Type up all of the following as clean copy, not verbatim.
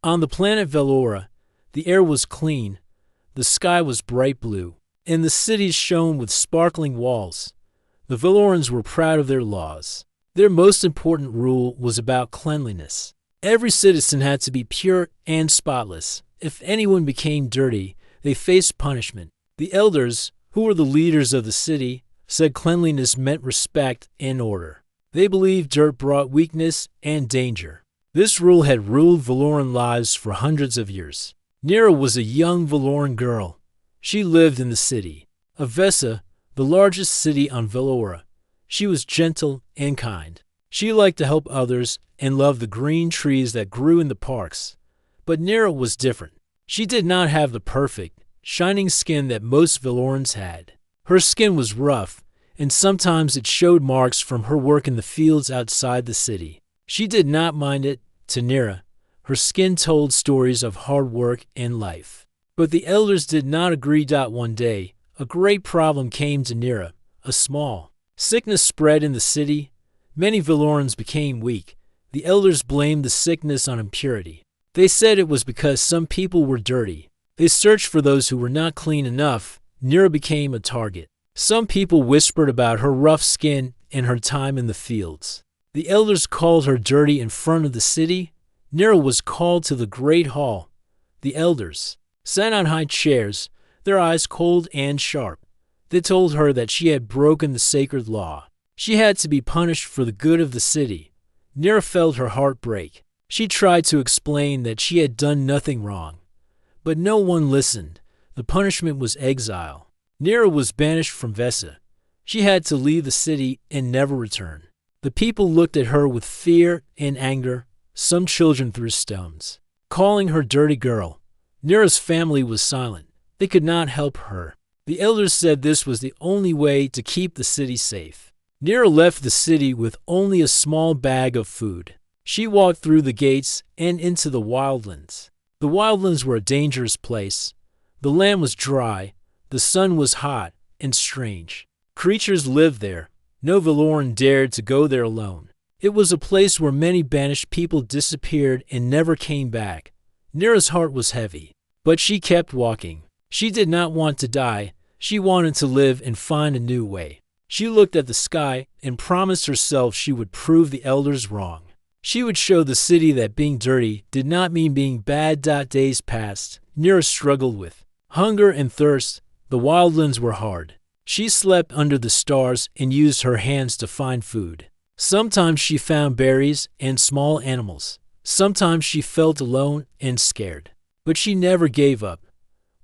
On the planet Velora, the air was clean, the sky was bright blue, and the cities shone with sparkling walls. The Velorans were proud of their laws. Their most important rule was about cleanliness. Every citizen had to be pure and spotless. If anyone became dirty, they faced punishment. The elders, who were the leaders of the city, said cleanliness meant respect and order. They believed dirt brought weakness and danger. This rule had ruled Veloran lives for hundreds of years. Nira was a young Veloran girl. She lived in the city of Vesa, the largest city on Velora. She was gentle and kind. She liked to help others and loved the green trees that grew in the parks. But Nira was different. She did not have the perfect, shining skin that most Velorans had. Her skin was rough, and sometimes it showed marks from her work in the fields outside the city. She did not mind it. To Nira, her skin told stories of hard work and life. But the elders did not agree. One day, a great problem came to Nira. A small sickness spread in the city. Many Velorans became weak. The elders blamed the sickness on impurity. They said it was because some people were dirty. They searched for those who were not clean enough. Nira became a target. Some people whispered about her rough skin and her time in the fields. The elders called her dirty in front of the city. Nira was called to the great hall. The elders sat on high chairs, their eyes cold and sharp. They told her that she had broken the sacred law. She had to be punished for the good of the city. Nira felt her heart break. She tried to explain that she had done nothing wrong. But no one listened. The punishment was exile. Nira was banished from Vesa. She had to leave the city and never return. The people looked at her with fear and anger. Some children threw stones, calling her dirty girl. Nira's family was silent. They could not help her. The elders said this was the only way to keep the city safe. Nira left the city with only a small bag of food. She walked through the gates and into the wildlands. The wildlands were a dangerous place. The land was dry. The sun was hot and strange. Creatures lived there. No Veloran dared to go there alone. It was a place where many banished people disappeared and never came back. Nira's heart was heavy, but she kept walking. She did not want to die. She wanted to live and find a new way. She looked at the sky and promised herself she would prove the elders wrong. She would show the city that being dirty did not mean being bad. Days passed. Nira struggled with hunger and thirst. The wildlands were hard. She slept under the stars and used her hands to find food. Sometimes she found berries and small animals. Sometimes she felt alone and scared. But she never gave up.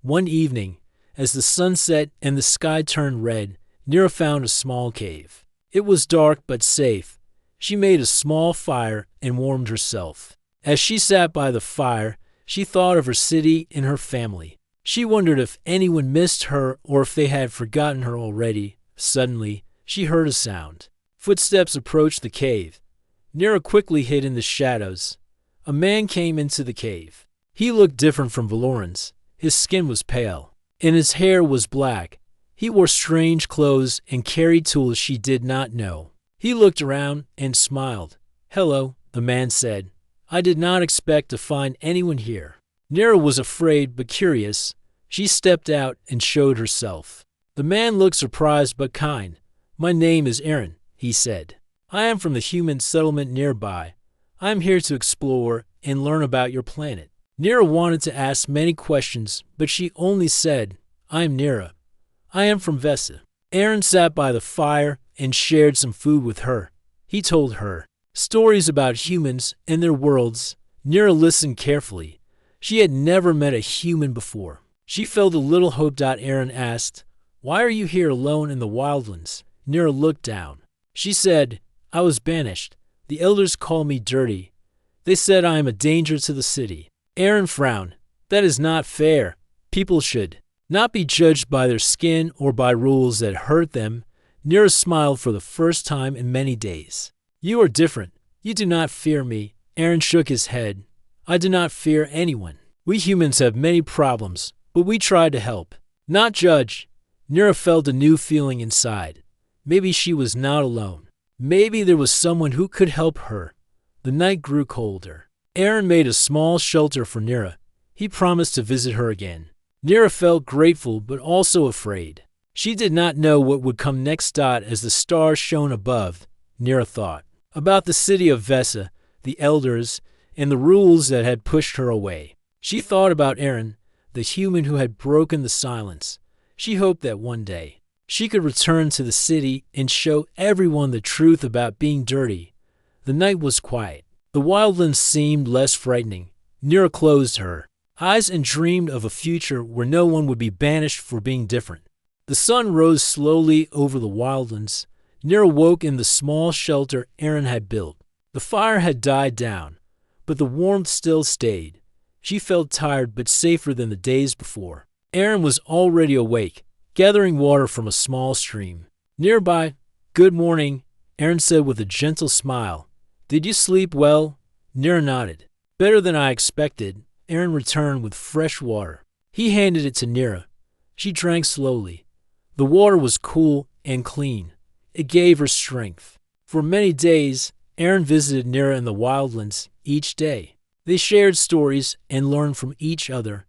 One evening, as the sun set and the sky turned red, Nira found a small cave. It was dark but safe. She made a small fire and warmed herself. As she sat by the fire, she thought of her city and her family. She wondered if anyone missed her or if they had forgotten her already. Suddenly, she heard a sound. Footsteps approached the cave. Nira quickly hid in the shadows. A man came into the cave. He looked different from Velorans. His skin was pale, and his hair was black. He wore strange clothes and carried tools she did not know. He looked around and smiled. "Hello," the man said. "I did not expect to find anyone here." Nira was afraid but curious. She stepped out and showed herself. The man looked surprised but kind. "My name is Aaron," he said. "I am from the human settlement nearby. I am here to explore and learn about your planet." Nira wanted to ask many questions, but she only said, "I am Nira. I am from Vesa." Aaron sat by the fire and shared some food with her. He told her stories about humans and their worlds. Nira listened carefully. She had never met a human before. She felt a little hope. Aaron asked, "Why are you here alone in the wildlands?" Nira looked down. She said, "I was banished. The elders call me dirty. They said I am a danger to the city." Aaron frowned. "That is not fair. People should not be judged by their skin or by rules that hurt them." Nira smiled for the first time in many days. "You are different. You do not fear me." Aaron shook his head. "I do not fear anyone. We humans have many problems, but we try to help, not judge." Nira felt a new feeling inside. Maybe she was not alone. Maybe there was someone who could help her. The night grew colder. Aaron made a small shelter for Nira. He promised to visit her again. Nira felt grateful but also afraid. She did not know what would come next. As the stars shone above, Nira thought about the city of Vesa, the elders, and the rules that had pushed her away. She thought about Aaron, the human who had broken the silence. She hoped that one day she could return to the city and show everyone the truth about being dirty. The night was quiet. The wildlands seemed less frightening. Nira closed her eyes and dreamed of a future where no one would be banished for being different. The sun rose slowly over the wildlands. Nira woke in the small shelter Aaron had built. The fire had died down, but the warmth still stayed. She felt tired but safer than the days before. Aaron was already awake, gathering water from a small stream. Nearby, "Good morning," Aaron said with a gentle smile. "Did you sleep well?" Nira nodded. "Better than I expected." Aaron returned with fresh water. He handed it to Nira. She drank slowly. The water was cool and clean. It gave her strength. For many days, Aaron visited Nira in the wildlands each day. They shared stories and learned from each other.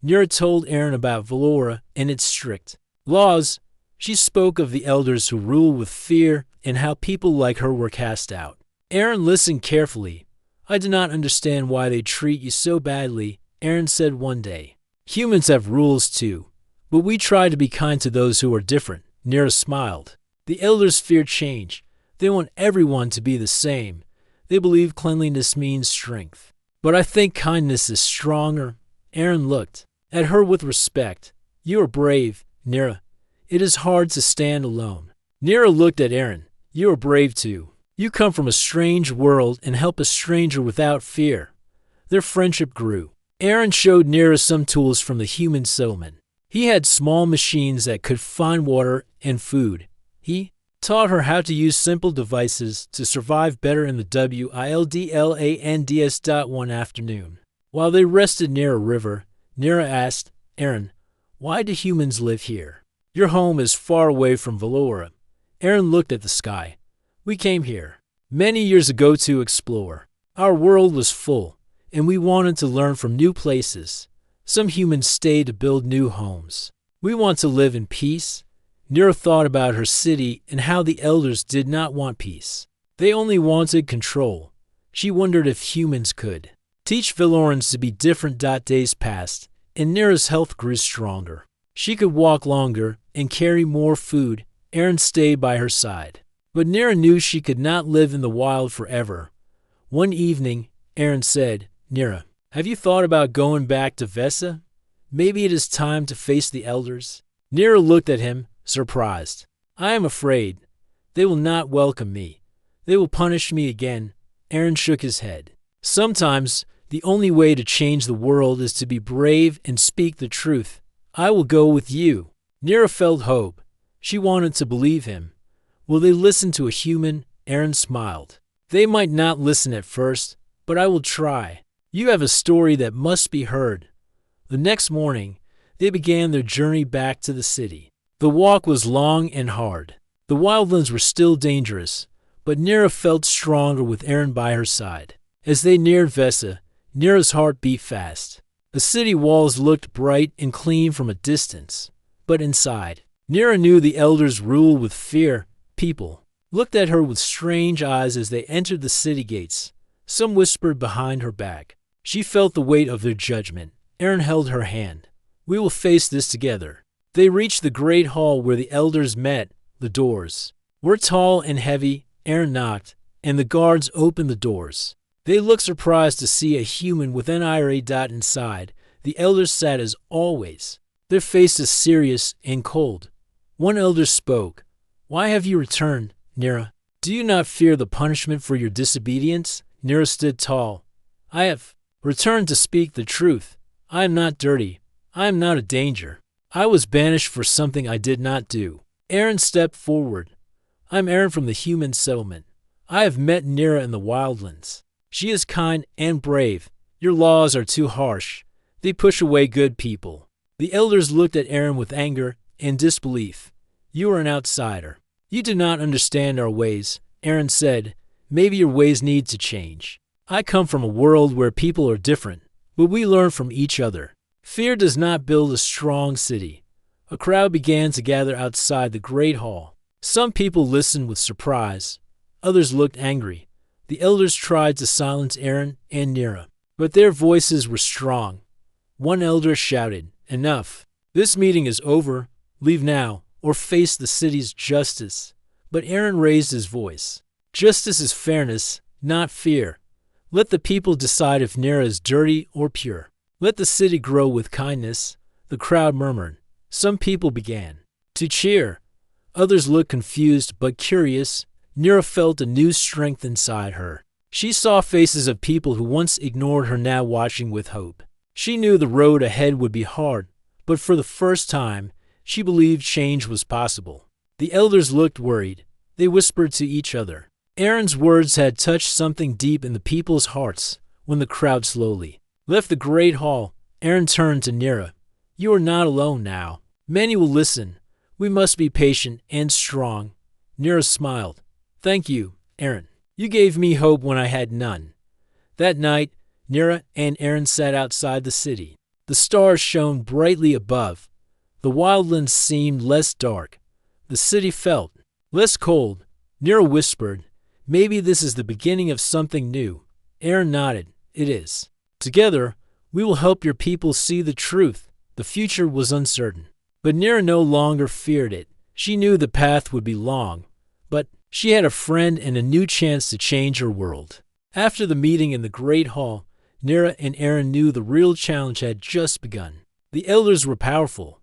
Nira told Aaron about Valora and its strict laws. She spoke of the elders who rule with fear and how people like her were cast out. Aaron listened carefully. "I do not understand why they treat you so badly," Aaron said one day. "Humans have rules too, but we try to be kind to those who are different." Nira smiled. "The elders fear change. They want everyone to be the same. They believe cleanliness means strength. But I think kindness is stronger." Aaron looked at her with respect. "You are brave, Nira. It is hard to stand alone." Nira looked at Aaron. "You are brave too. You come from a strange world and help a stranger without fear." Their friendship grew. Aaron showed Nira some tools from the human settlement. He had small machines that could find water and food. He taught her how to use simple devices to survive better in the wildlands. One afternoon, while they rested near a river, Nira asked, "Aaron, why do humans live here? Your home is far away from Valora." Aaron looked at the sky. "We came here many years ago to explore. Our world was full, and we wanted to learn from new places. Some humans stay to build new homes. We want to live in peace." Nira thought about her city and how the elders did not want peace. They only wanted control. She wondered if humans could teach Valorans to be different. Days passed, and Nira's health grew stronger. She could walk longer and carry more food. Aaron stayed by her side. But Nira knew she could not live in the wild forever. One evening, Aaron said, "Nira, have you thought about going back to Vesa? Maybe it is time to face the elders." Nira looked at him, surprised. "I am afraid. They will not welcome me. They will punish me again." Aaron shook his head. "Sometimes the only way to change the world is to be brave and speak the truth. I will go with you." Nira felt hope. She wanted to believe him. Will they listen to a human? Aaron smiled. "They might not listen at first, but I will try. You have a story that must be heard." The next morning, they began their journey back to the city. The walk was long and hard. The wildlands were still dangerous, but Nira felt stronger with Aaron by her side. As they neared Vesa, Nira's heart beat fast. The city walls looked bright and clean from a distance, but inside, Nira knew the elders ruled with fear. People looked at her with strange eyes as they entered the city gates. Some whispered behind her back. She felt the weight of their judgment. Aaron held her hand. "We will face this together." They reached the great hall where the elders met. The doors were tall and heavy. Aaron knocked, and the guards opened the doors. They looked surprised to see a human with an IRA dot inside. The elders sat as always, their faces serious and cold. One elder spoke. "Why have you returned, Nira? Do you not fear the punishment for your disobedience?" Nira stood tall. "I have returned to speak the truth. I am not dirty. I am not a danger. I was banished for something I did not do." Aaron stepped forward. "I'm Aaron from the human settlement. I have met Nira in the wildlands. She is kind and brave. Your laws are too harsh. They push away good people." The elders looked at Aaron with anger and disbelief. "You are an outsider. You do not understand our ways," Aaron said. "Maybe your ways need to change." I come from a world where people are different, but we learn from each other. Fear does not build a strong city. A crowd began to gather outside the great hall. Some people listened with surprise. Others looked angry. The elders tried to silence Aaron and Nira, but their voices were strong. One elder shouted, "Enough! This meeting is over. Leave now, or face the city's justice." But Aaron raised his voice. "Justice is fairness, not fear. Let the people decide if Nira is dirty or pure. Let the city grow with kindness." The crowd murmured. Some people began to cheer. Others looked confused but curious. Nira felt a new strength inside her. She saw faces of people who once ignored her now watching with hope. She knew the road ahead would be hard, but for the first time, she believed change was possible. The elders looked worried. They whispered to each other. Aaron's words had touched something deep in the people's hearts. When the crowd slowly left the great hall, Aaron turned to Nira. "You are not alone now. Many will listen. We must be patient and strong." Nira smiled. "Thank you, Aaron. You gave me hope when I had none." That night, Nira and Aaron sat outside the city. The stars shone brightly above. The wildlands seemed less dark. The city felt less cold. Nira whispered, "Maybe this is the beginning of something new." Aaron nodded. "It is. Together, we will help your people see the truth." The future was uncertain, but Nira no longer feared it. She knew the path would be long, but she had a friend and a new chance to change her world. After the meeting in the great hall, Nira and Aaron knew the real challenge had just begun. The elders were powerful.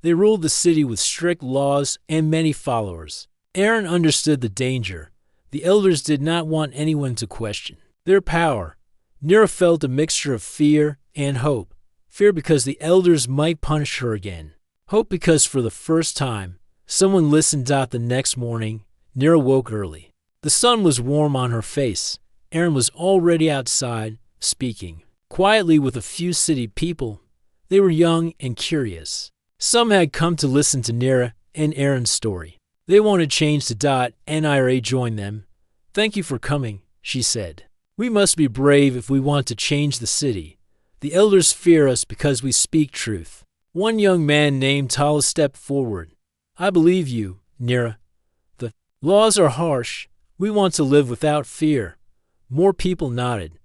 They ruled the city with strict laws and many followers. Aaron understood the danger. The elders did not want anyone to question their power. Nira felt a mixture of fear and hope. Fear because the elders might punish her again. Hope because for the first time, someone listened. The next morning, Nira woke early. The sun was warm on her face. Aaron was already outside, speaking quietly with a few city people. They were young and curious. Some had come to listen to Nira and Aaron's story. They wanted change to and Ira joined them. "Thank you for coming," she said. "We must be brave if we want to change the city. The elders fear us because we speak truth." One young man named Tala stepped forward. "I believe you, Nira. The laws are harsh. We want to live without fear." More people nodded.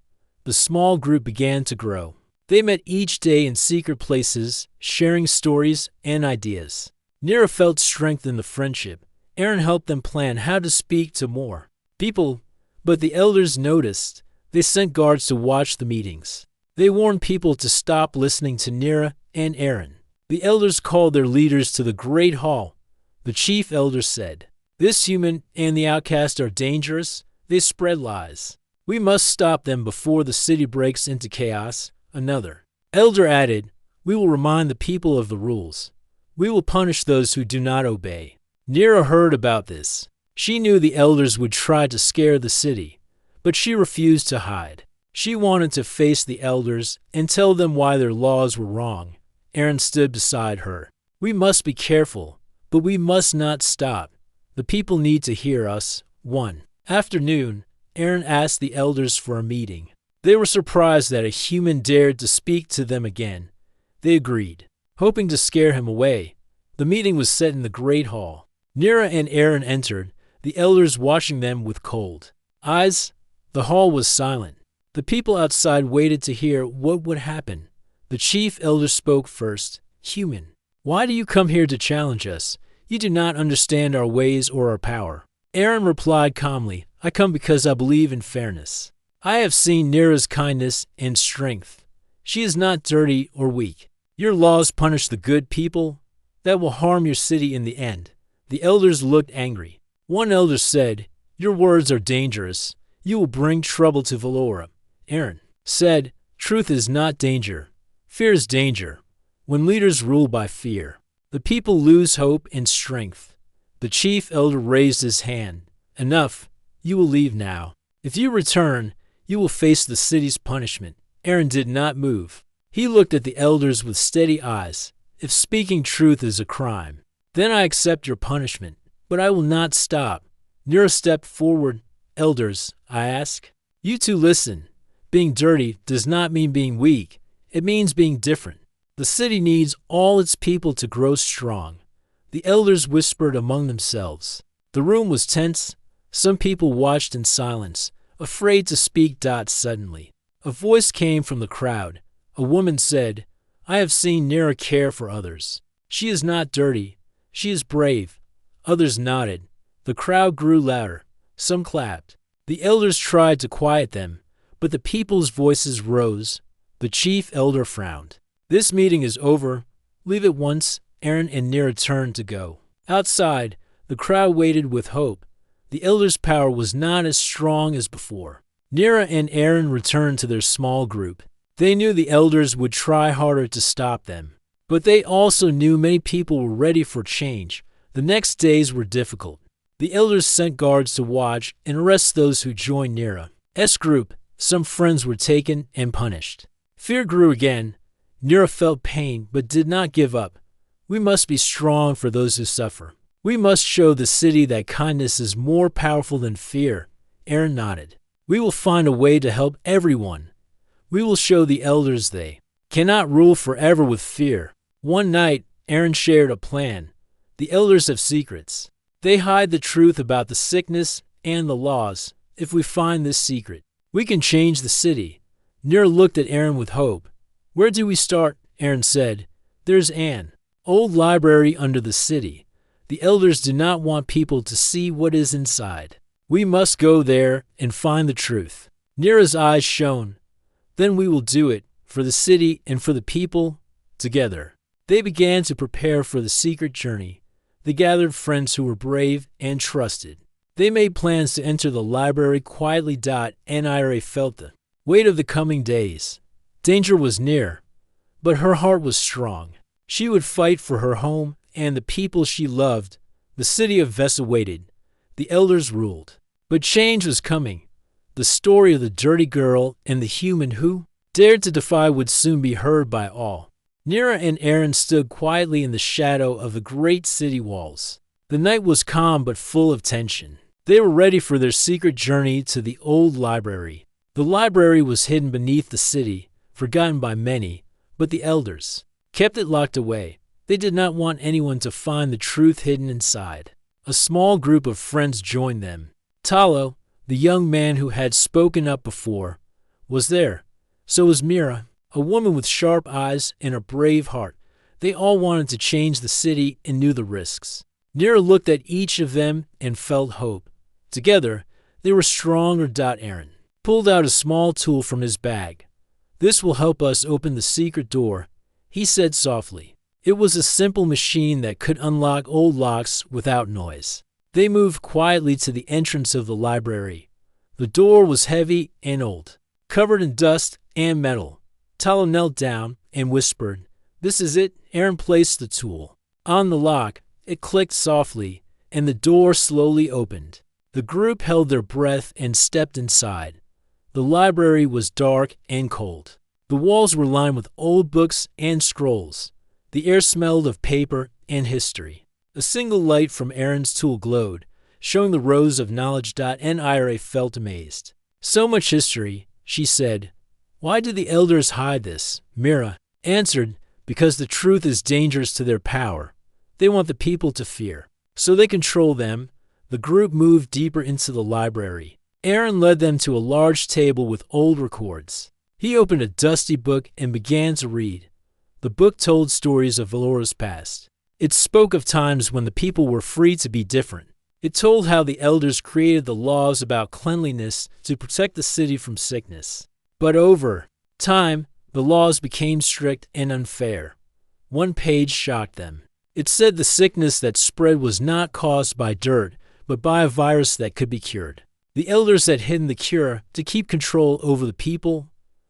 The small group began to grow. They met each day in secret places, sharing stories and ideas. Nira felt strength in the friendship. Aaron helped them plan how to speak to more people, but the elders noticed. They sent guards to watch the meetings. They warned people to stop listening to Nira and Aaron. The elders called their leaders to the great hall. The chief elder said, "This human and the outcast are dangerous. They spread lies. We must stop them before the city breaks into chaos." Another elder added, "We will remind the people of the rules. We will punish those who do not obey." Nira heard about this. She knew the elders would try to scare the city, but she refused to hide. She wanted to face the elders and tell them why their laws were wrong. Aaron stood beside her. "We must be careful, but we must not stop. The people need to hear us." One afternoon, Aaron asked the elders for a meeting. They were surprised that a human dared to speak to them again. They agreed, hoping to scare him away. The meeting was set in the great hall. Nira and Aaron entered, the elders watching them with cold eyes. The hall was silent. The people outside waited to hear what would happen. The chief elder spoke first. "Human, why do you come here to challenge us? You do not understand our ways or our power." Aaron replied calmly, "I come because I believe in fairness. I have seen Nira's kindness and strength. She is not dirty or weak. Your laws punish the good people. That will harm your city in the end." The elders looked angry. One elder said, "Your words are dangerous. You will bring trouble to Valora." Aaron said, "Truth is not danger. Fear is danger. When leaders rule by fear, the people lose hope and strength." The chief elder raised his hand. "Enough. You will leave now. If you return, you will face the city's punishment." Aaron did not move. He looked at the elders with steady eyes. "If speaking truth is a crime, then I accept your punishment, but I will not stop." Nira stepped forward. "Elders, I ask, you two listen. Being dirty does not mean being weak. It means being different. The city needs all its people to grow strong. The elders whispered among themselves. The room was tense. Some people watched in silence, afraid to speak. Suddenly, a voice came from the crowd. A woman said, "I have seen Nira care for others. She is not dirty. She is brave." Others nodded. The crowd grew louder. Some clapped. The elders tried to quiet them, but the people's voices rose. The chief elder frowned. "This meeting is over. Leave at once." Aaron and Nira turned to go. Outside, the crowd waited with hope. The elders' power was not as strong as before. Nira and Aaron returned to their small group. They knew the elders would try harder to stop them. But they also knew many people were ready for change. The next days were difficult. The elders sent guards to watch and arrest those who joined Nira's group. Some friends were taken and punished. Fear grew again. Nira felt pain but did not give up. "We must be strong for those who suffer. We must show the city that kindness is more powerful than fear." Aaron nodded. "We will find a way to help everyone. We will show the elders they cannot rule forever with fear." One night, Aaron shared a plan. The elders have secrets. They hide the truth about the sickness and the laws. If we find this secret, we can change the city. Nira looked at Aaron with hope. "Where do we start?" Aaron said. "There's an old library under the city. The elders do not want people to see what is inside. We must go there and find the truth." Nira's eyes shone. "Then we will do it, for the city and for the people, together." They began to prepare for the secret journey. They gathered friends who were brave and trusted. They made plans to enter the library quietly. Nira felt the weight of the coming days. Danger was near, but her heart was strong. She would fight for her home and the people she loved. The city of Vesa waited. The elders ruled. But change was coming. The story of the dirty girl and the human who dared to defy would soon be heard by all. Nira and Aaron stood quietly in the shadow of the great city walls. The night was calm but full of tension. They were ready for their secret journey to the old library. The library was hidden beneath the city, forgotten by many, but the elders kept it locked away. They did not want anyone to find the truth hidden inside. A small group of friends joined them. Talo, the young man who had spoken up before, was there. So was Mira, a woman with sharp eyes and a brave heart. They all wanted to change the city and knew the risks. Nira looked at each of them and felt hope. Together, they were stronger. Aaron pulled out a small tool from his bag. "This will help us open the secret door," he said softly. It was a simple machine that could unlock old locks without noise. They moved quietly to the entrance of the library. The door was heavy and old, covered in dust and metal. Talo knelt down and whispered, "This is it." Aaron placed the tool on the lock. It clicked softly, and the door slowly opened. The group held their breath and stepped inside. The library was dark and cold. The walls were lined with old books and scrolls. The air smelled of paper and history. A single light from Aaron's tool glowed, showing the rows of knowledge. Nira felt amazed. "So much history," she said. "Why do the elders hide this?" Mira answered, "Because the truth is dangerous to their power. They want the people to fear, so they control them." The group moved deeper into the library. Aaron led them to a large table with old records. He opened a dusty book and began to read. The book told stories of Valora's past. It spoke of times when the people were free to be different. It told how the elders created the laws about cleanliness to protect the city from sickness. But over time, the laws became strict and unfair. One page shocked them. It said the sickness that spread was not caused by dirt, but by a virus that could be cured. The elders had hidden the cure to keep control over the people.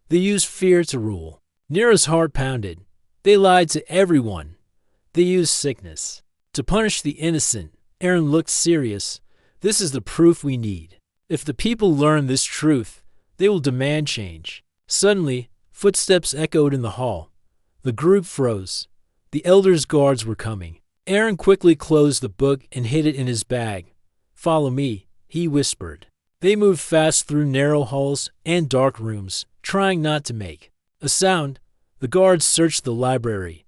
They used fear to rule. Nira's heart pounded. They lied to everyone. They used sickness to punish the innocent. Aaron looked serious. "This is the proof we need. If the people learn this truth, they will demand change." Suddenly, footsteps echoed in the hall. The group froze. The elders' guards were coming. Aaron quickly closed the book and hid it in his bag. "Follow me," he whispered. They moved fast through narrow halls and dark rooms. trying not to make a sound. The guards searched the library.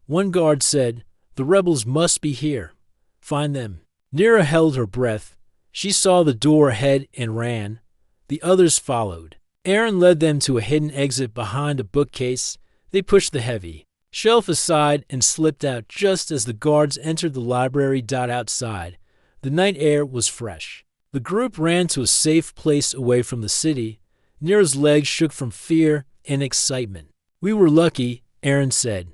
One guard said, "The rebels must be here. Find them." Nira held her breath. She saw the door ahead and ran. The others followed. Aaron led them to a hidden exit behind a bookcase. They pushed the heavy shelf aside and slipped out just as the guards entered the library. Outside, the night air was fresh. The group ran to a safe place away from the city. Nira's legs shook from fear and excitement. "We were lucky," Aaron said.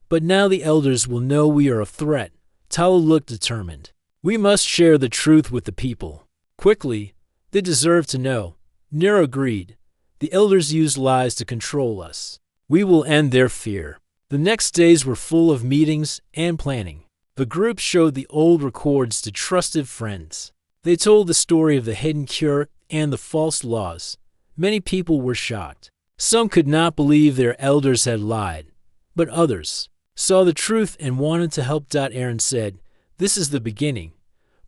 "But now the elders will know we are a threat." Tala looked determined. "We must share the truth with the people. Quickly. They deserve to know." Nira agreed. "The elders use lies to control us. We will end their fear." The next days were full of meetings and planning. The group showed the old records to trusted friends. They told the story of the hidden cure and the false laws. Many people were shocked. Some could not believe their elders had lied, but others saw the truth and wanted to help. Aaron said, "This is the beginning.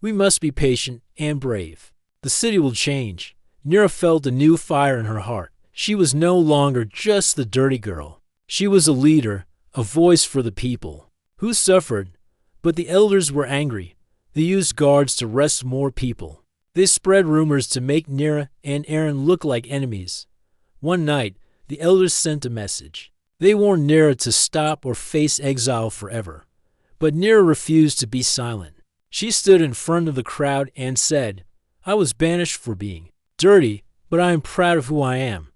We must be patient and brave. The city will change." Nira felt a new fire in her heart. She was no longer just the dirty girl. She was a leader, a voice for the people who suffered. But the elders were angry. They used guards to arrest more people. They spread rumors to make Nira and Aaron look like enemies. One night, the elders sent a message. They warned Nira to stop or face exile forever. But Nira refused to be silent. She stood in front of the crowd and said, "I was banished for being dirty, but I am proud of who I am.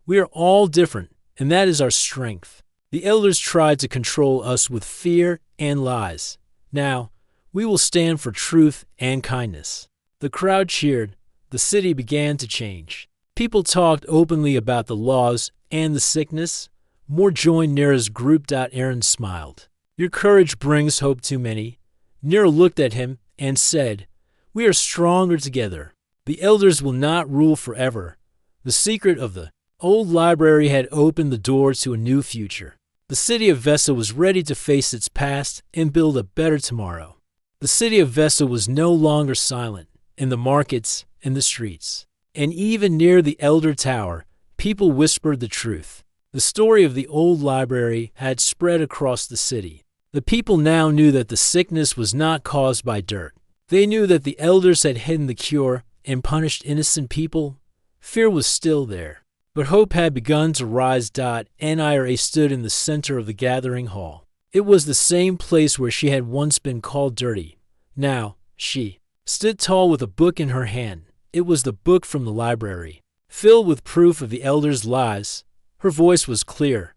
We are all different, and that is our strength. The elders tried to control us with fear and lies. Now, we will stand for truth and kindness." The crowd cheered. The city began to change. People talked openly about the laws and the sickness. More joined Nira's group. Aaron smiled. "Your courage brings hope to many." Nira looked at him and said, "We are stronger together. The elders will not rule forever." The secret of the old library had opened the door to a new future. The city of Vesa was ready to face its past and build a better tomorrow. The city of Vesa was no longer silent. In the markets, in the streets, and even near the Elder Tower, people whispered the truth. The story of the old library had spread across the city. The people now knew that the sickness was not caused by dirt. They knew that the elders had hidden the cure and punished innocent people. Fear was still there, but hope had begun to rise. Nira stood in the center of the gathering hall. It was the same place where she had once been called dirty. Now, she stood tall with a book in her hand. It was the book from the library, filled with proof of the elders' lies. Her voice was clear.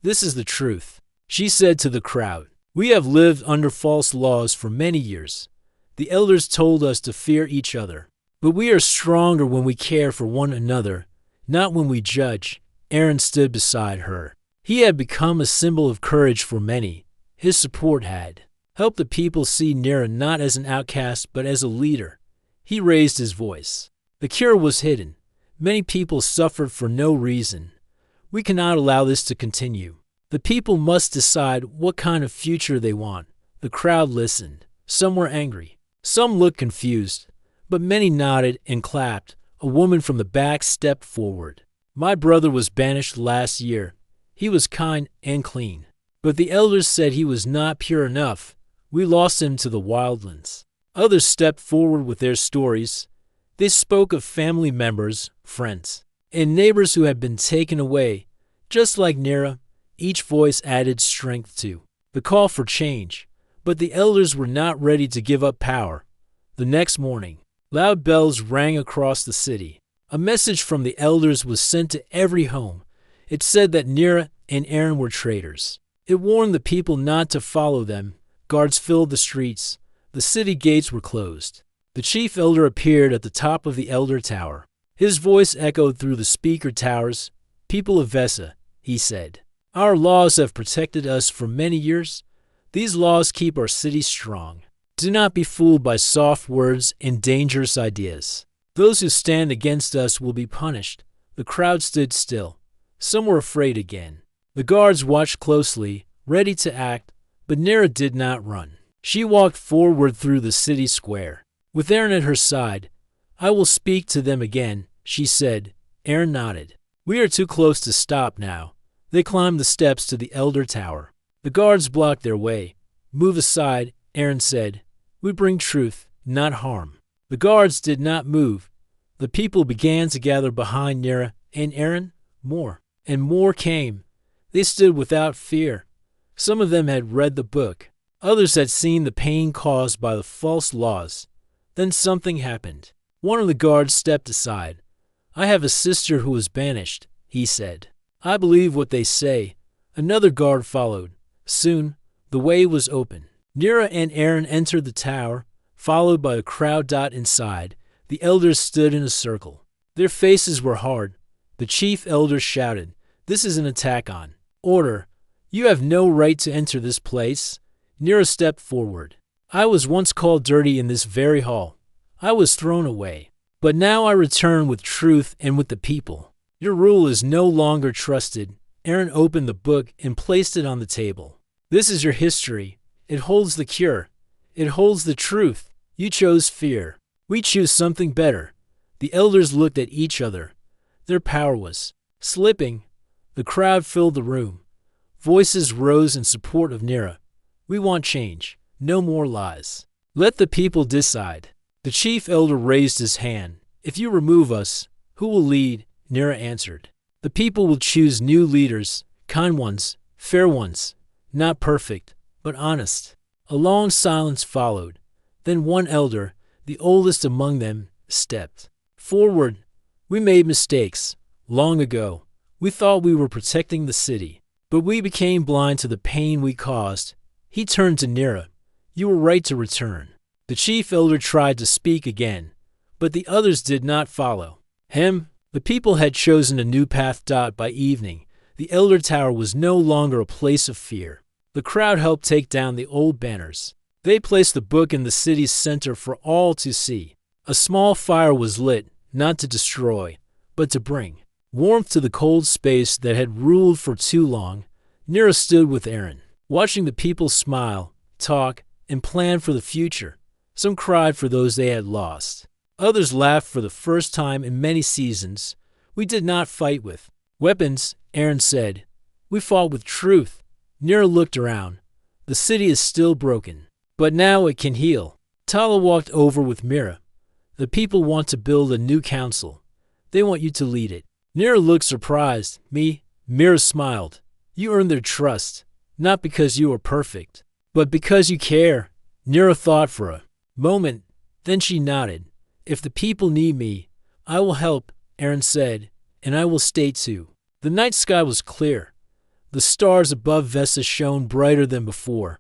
"This is the truth," she said to the crowd. "We have lived under false laws for many years. The elders told us to fear each other. But we are stronger when we care for one another, not when we judge." Aaron stood beside her. He had become a symbol of courage for many. His support had helped the people see Nira not as an outcast but as a leader. He raised his voice. "The cure was hidden. Many people suffered for no reason. We cannot allow this to continue. The people must decide what kind of future they want." The crowd listened. Some were angry. Some looked confused. But many nodded and clapped. A woman from the back stepped forward. "My brother was banished last year. He was kind and clean. But the elders said he was not pure enough. We lost him to the wildlands." Others stepped forward with their stories. They spoke of family members, friends, and neighbors who had been taken away. Just like Nira, each voice added strength to the call for change. But the elders were not ready to give up power. The next morning, loud bells rang across the city. A message from the elders was sent to every home. It said that Nira and Aaron were traitors. It warned the people not to follow them. Guards filled the streets. The city gates were closed. The chief elder appeared at the top of the Elder Tower. His voice echoed through the speaker towers. "People of Vesa," he said, "our laws have protected us for many years. These laws keep our city strong. Do not be fooled by soft words and dangerous ideas. Those who stand against us will be punished." The crowd stood still. Some were afraid again. The guards watched closely, ready to act, but Nira did not run. She walked forward through the city square. With Aaron at her side, "I will speak to them again," she said. Aaron nodded. We are too close to stop now. They climbed the steps to the Elder Tower. The guards blocked their way. Move aside, Aaron said. We bring truth, not harm. The guards did not move. The people began to gather behind Nira and Aaron. More and more came. They stood without fear. Some of them had read the book. Others had seen the pain caused by the false laws. Then something happened. One of the guards stepped aside. I have a sister who was banished, he said. I believe what they say. Another guard followed. Soon, the way was open. Nira and Aaron entered the tower, followed by a crowd inside. The elders stood in a circle. Their faces were hard. The chief elder shouted, "This is an attack on order. You have no right to enter this place." Nira stepped forward. I was once called dirty in this very hall. I was thrown away. But now I return with truth and with the people. Your rule is no longer trusted. Aaron opened the book and placed it on the table. This is your history. It holds the cure. It holds the truth. You chose fear. We choose something better. The elders looked at each other. Their power was slipping. The crowd filled the room. Voices rose in support of Nira. We want change. No more lies. Let the people decide. The chief elder raised his hand. If you remove us, who will lead? Nira answered. The people will choose new leaders, kind ones, fair ones, not perfect, but honest. A long silence followed. Then one elder, the oldest among them, stepped forward. We made mistakes. Long ago, we thought we were protecting the city, but we became blind to the pain we caused. He turned to Nira. You were right to return. The chief elder tried to speak again, but the others did not follow him. The people had chosen a new path. By evening, the Elder Tower was no longer a place of fear. The crowd helped take down the old banners. They placed the book in the city's center for all to see. A small fire was lit, not to destroy, but to bring warmth to the cold space that had ruled for too long. Nira stood with Aaron, watching the people smile, talk, and plan for the future. Some cried for those they had lost. Others laughed for the first time in many seasons. We did not fight with weapons, Aaron said. We fought with truth. Nira looked around. The city is still broken, but now it can heal. Tala walked over with Mira. The people want to build a new council. They want you to lead it. Nira looked surprised. Me? Mira smiled. You earned their trust, not because you are perfect, but because you care. Nira thought for a moment, then she nodded. If the people need me, I will help, Aaron said, and I will stay too. The night sky was clear. The stars above Vesa shone brighter than before.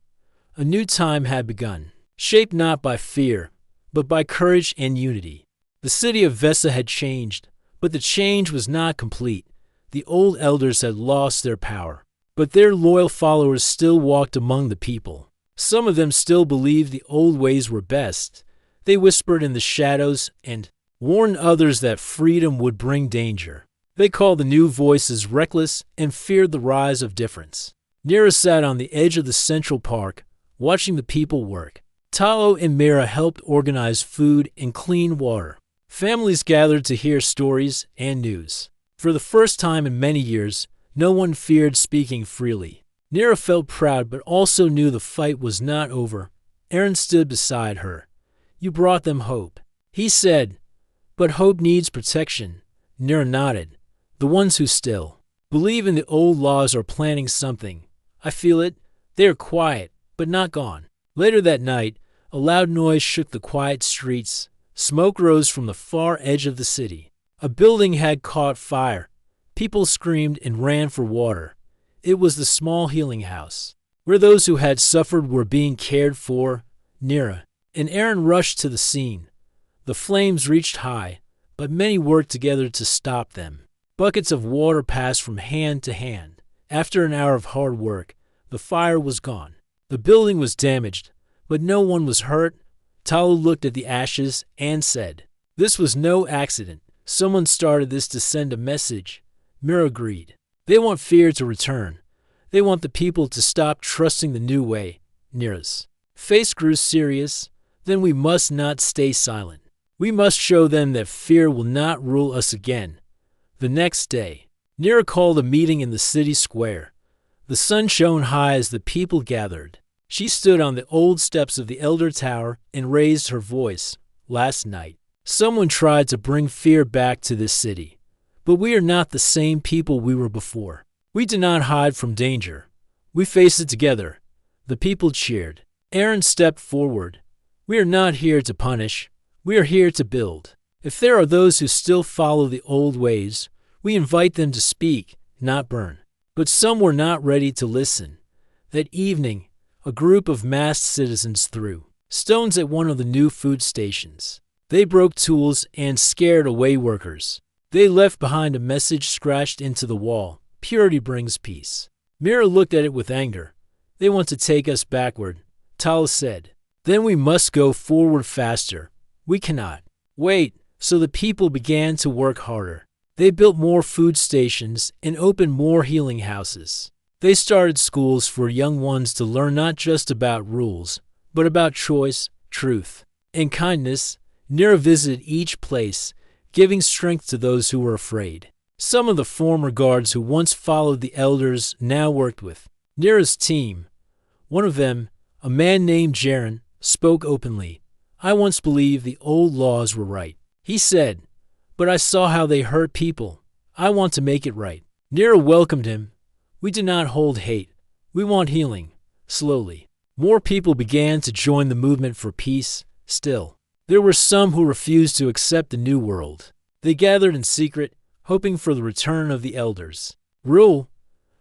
A new time had begun, shaped not by fear, but by courage and unity. The city of Vesa had changed, but the change was not complete. The old elders had lost their power, but their loyal followers still walked among the people. Some of them still believed the old ways were best. They whispered in the shadows and warned others that freedom would bring danger. They called the new voices reckless and feared the rise of difference. Nira sat on the edge of the central park, watching the people work. Talo and Mira helped organize food and clean water. Families gathered to hear stories and news. For the first time in many years, no one feared speaking freely. Nira felt proud but also knew the fight was not over. Aaron stood beside her. You brought them hope, he said. But hope needs protection. Nira nodded. The ones who still believe in the old laws are planning something. I feel it. They are quiet, but not gone. Later that night, a loud noise shook the quiet streets. Smoke rose from the far edge of the city. A building had caught fire. People screamed and ran for water. It was the small healing house, where those who had suffered were being cared for. Nira and Aaron rushed to the scene. The flames reached high, but many worked together to stop them. Buckets of water passed from hand to hand. After an hour of hard work, the fire was gone. The building was damaged, but no one was hurt. Talu looked at the ashes and said, "This was no accident. Someone started this to send a message." Mira agreed. They want fear to return. They want the people to stop trusting the new way. Nira's face grew serious. Then we must not stay silent. We must show them that fear will not rule us again. The next day, Nira called a meeting in the city square. The sun shone high as the people gathered. She stood on the old steps of the Elder Tower and raised her voice. Last night, someone tried to bring fear back to this city. But we are not the same people we were before. We do not hide from danger. We face it together. The people cheered. Aaron stepped forward. We are not here to punish. We are here to build. If there are those who still follow the old ways, we invite them to speak, not burn. But some were not ready to listen. That evening, a group of masked citizens threw stones at one of the new food stations. They broke tools and scared away workers. They left behind a message scratched into the wall. Purity brings peace. Mira looked at it with anger. They want to take us backward, Tala said. Then we must go forward faster. We cannot wait. So the people began to work harder. They built more food stations and opened more healing houses. They started schools for young ones to learn not just about rules, but about choice, truth, and kindness. Nira visited each place, giving strength to those who were afraid. Some of the former guards who once followed the elders now worked with Nira's team. One of them, a man named Barren, spoke openly. I once believed the old laws were right, he said, but I saw how they hurt people. I want to make it right. Nira welcomed him. We do not hold hate. We want healing. Slowly, more people began to join the movement for peace. Still, there were some who refused to accept the new world. They gathered in secret, hoping for the return of the elders' rule,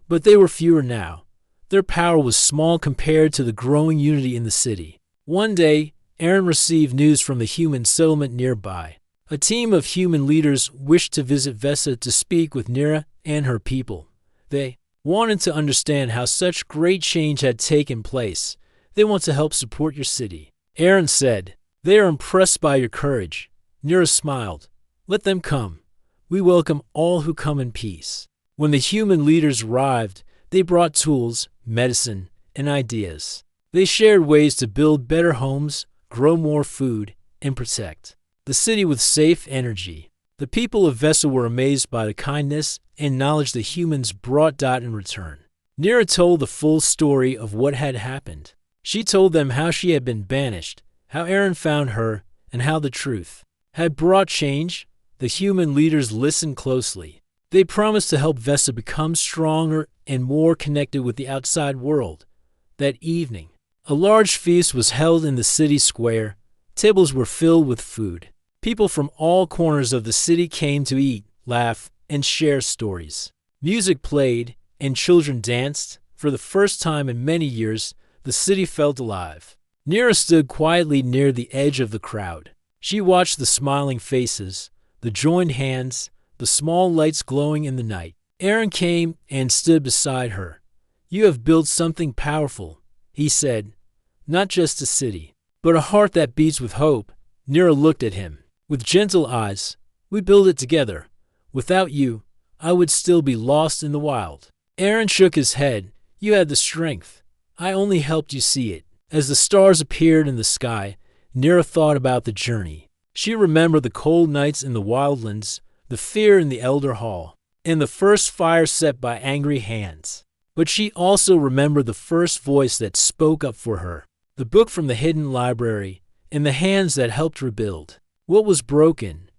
but they were fewer now. Their power was small compared to the growing unity in the city. One day, Aaron received news from the human settlement nearby. A team of human leaders wished to visit Vesa to speak with Nira and her people. They wanted to understand how such great change had taken place. They want to help support your city. Aaron said, they are impressed by your courage. Nira smiled. Let them come. We welcome all who come in peace. When the human leaders arrived, they brought tools, medicine, and ideas. They shared ways to build better homes, grow more food, and protect the city with safe energy. The people of Vesa were amazed by the kindness and knowledge the humans brought in return. Nira told the full story of what had happened. She told them how she had been banished, how Aaron found her, and how the truth had brought change. The human leaders listened closely. They promised to help Vesa become stronger and more connected with the outside world. That evening, a large feast was held in the city square. Tables were filled with food. People from all corners of the city came to eat, laugh, and share stories. Music played, and children danced. For the first time in many years, the city felt alive. Nira stood quietly near the edge of the crowd. She watched the smiling faces, the joined hands, the small lights glowing in the night. Aaron came and stood beside her. You have built something powerful, he said. Not just a city, but a heart that beats with hope. Nira looked at him with gentle eyes. We build it together. Without you, I would still be lost in the wild. Aaron shook his head. You had the strength. I only helped you see it. As the stars appeared in the sky, Nira thought about the journey. She remembered the cold nights in the wildlands, the fear in the Elder Hall, and the first fire set by angry hands. But she also remembered the first voice that spoke up for her, the book from the hidden library, and the hands that helped rebuild. What was broken?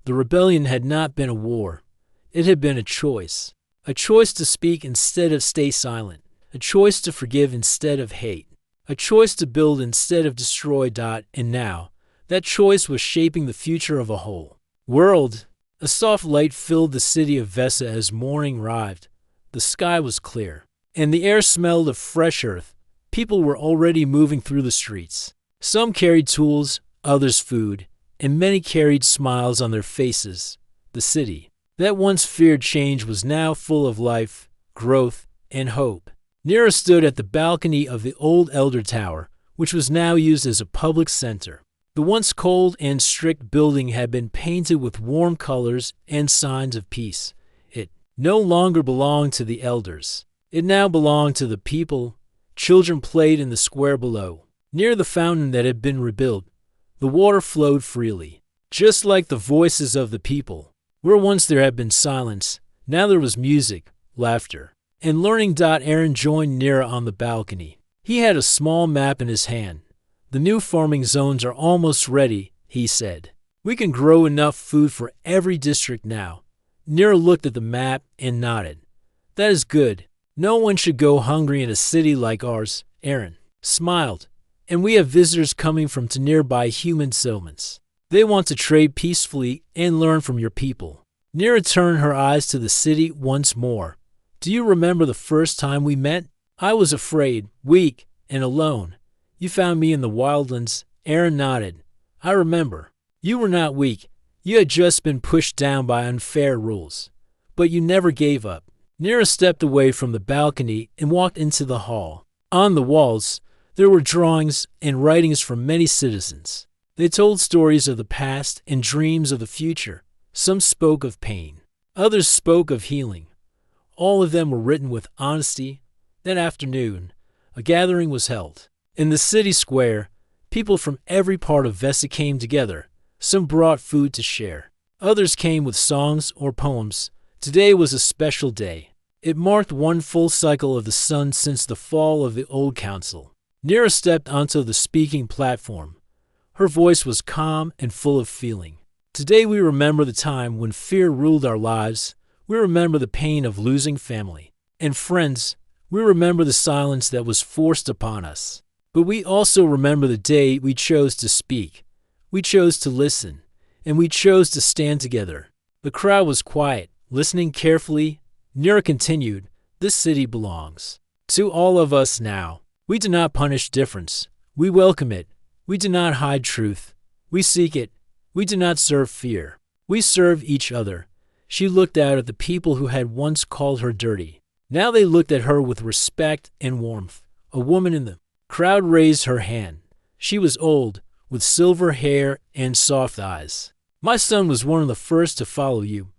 The rebellion had not been a war. It had been a choice to speak instead of stay silent, a choice to forgive instead of hate, a choice to build instead of destroy. And now, that choice was shaping the future of a whole world. A soft light filled the city of Vesa as morning arrived. The sky was clear, and the air smelled of fresh earth. People were already moving through the streets. Some carried tools, others food, and many carried smiles on their faces. The city that once feared change was now full of life, growth, and hope. Nira stood at the balcony of the old Elder Tower, which was now used as a public center. The once cold and strict building had been painted with warm colors and signs of peace. It no longer belonged to the elders. It now belonged to the people. Children played in the square below. Near the fountain that had been rebuilt, the water flowed freely, just like the voices of the people. Where once there had been silence, Now there was music, laughter, and learning. Aaron joined Nira on the balcony. He had a small map in his hand. The new farming zones are almost ready, he said. We can grow enough food for every district now. Nira looked at the map and nodded. That is good. No one should go hungry in a city like ours, Aaron smiled. And we have visitors coming from nearby human settlements. They want to trade peacefully and learn from your people. Nira turned her eyes to the city once more. Do you remember the first time we met? I was afraid, weak, and alone. You found me in the wildlands. Aaron nodded. I remember. You were not weak. You had just been pushed down by unfair rules. But you never gave up. Nira stepped away from the balcony and walked into the hall. On the walls, there were drawings and writings from many citizens. They told stories of the past and dreams of the future. Some spoke of pain. Others spoke of healing. All of them were written with honesty. That afternoon, a gathering was held. In the city square, people from every part of Vesta came together. Some brought food to share. Others came with songs or poems. Today was a special day. It marked one full cycle of the sun since the fall of the old council. Nira stepped onto the speaking platform. Her voice was calm and full of feeling. Today we remember the time when fear ruled our lives. We remember the pain of losing family and friends. We remember the silence that was forced upon us. But we also remember the day we chose to speak. We chose to listen, and we chose to stand together. The crowd was quiet, listening carefully. Nira continued, this city belongs to all of us now. We do not punish difference. We welcome it. We do not hide truth. We seek it. We do not serve fear. We serve each other. She looked out at the people who had once called her dirty. Now they looked at her with respect and warmth. A woman in the crowd raised her hand. She was old, with silver hair and soft eyes. My son was one of the first to follow you.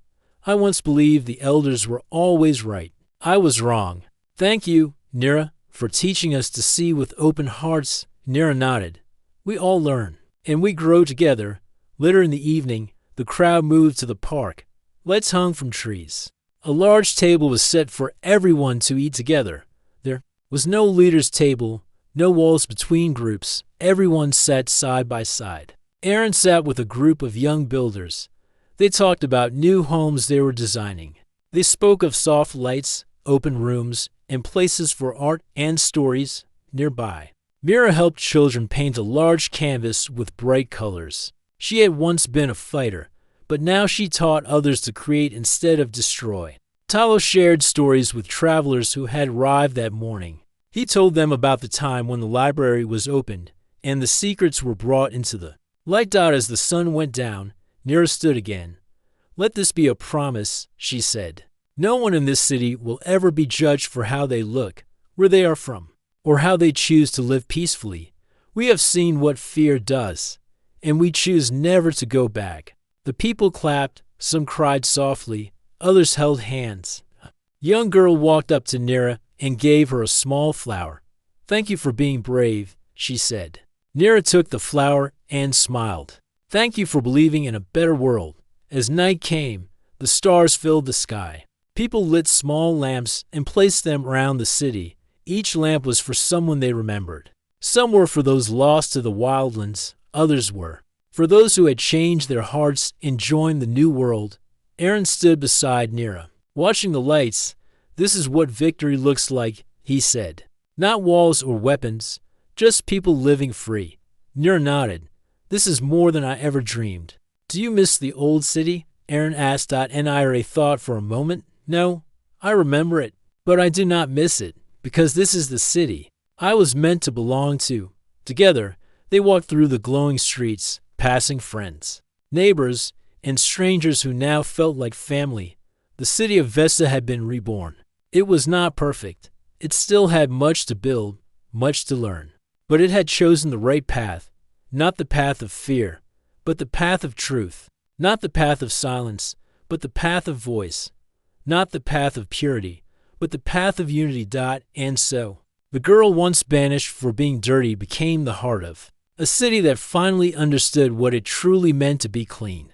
I once believed the elders were always right. I was wrong. Thank you, Nira, for teaching us to see with open hearts. Nira nodded. We all learn, and we grow together. Later in the evening, the crowd moved to the park. Lights hung from trees. A large table was set for everyone to eat together. There was no leader's table, no walls between groups. Everyone sat side by side. Aaron sat with a group of young builders. They talked about new homes they were designing. They spoke of soft lights, open rooms, and places for art and stories nearby. Mira helped children paint a large canvas with bright colors. She had once been a fighter, but now she taught others to create instead of destroy. Talo shared stories with travelers who had arrived that morning. He told them about the time when the library was opened and the secrets were brought into the light. As the sun went down, Nira stood again. Let this be a promise, she said. No one in this city will ever be judged for how they look, where they are from, or how they choose to live peacefully. We have seen what fear does, and we choose never to go back. The people clapped, some cried softly, others held hands. A young girl walked up to Nira and gave her a small flower. Thank you for being brave, she said. Nira took the flower and smiled. Thank you for believing in a better world. As night came, the stars filled the sky. People lit small lamps and placed them around the city. Each lamp was for someone they remembered. Some were for those lost to the wildlands, others were for those who had changed their hearts and joined the new world. Aaron stood beside Nira, watching the lights. This is what victory looks like, he said. Not walls or weapons, just people living free. Nira nodded. This is more than I ever dreamed. Do you miss the old city? Aaron asked. Nira thought for a moment. No, I remember it, but I do not miss it, because this is the city I was meant to belong to. Together, they walked through the glowing streets, passing friends, neighbors, and strangers who now felt like family. The city of Vesta had been reborn. It was not perfect. It still had much to build, much to learn. But it had chosen the right path, not the path of fear, but the path of truth, not the path of silence, but the path of voice, not the path of purity, but the path of unity. And so, the girl once banished for being dirty became the heart of a city that finally understood what it truly meant to be clean.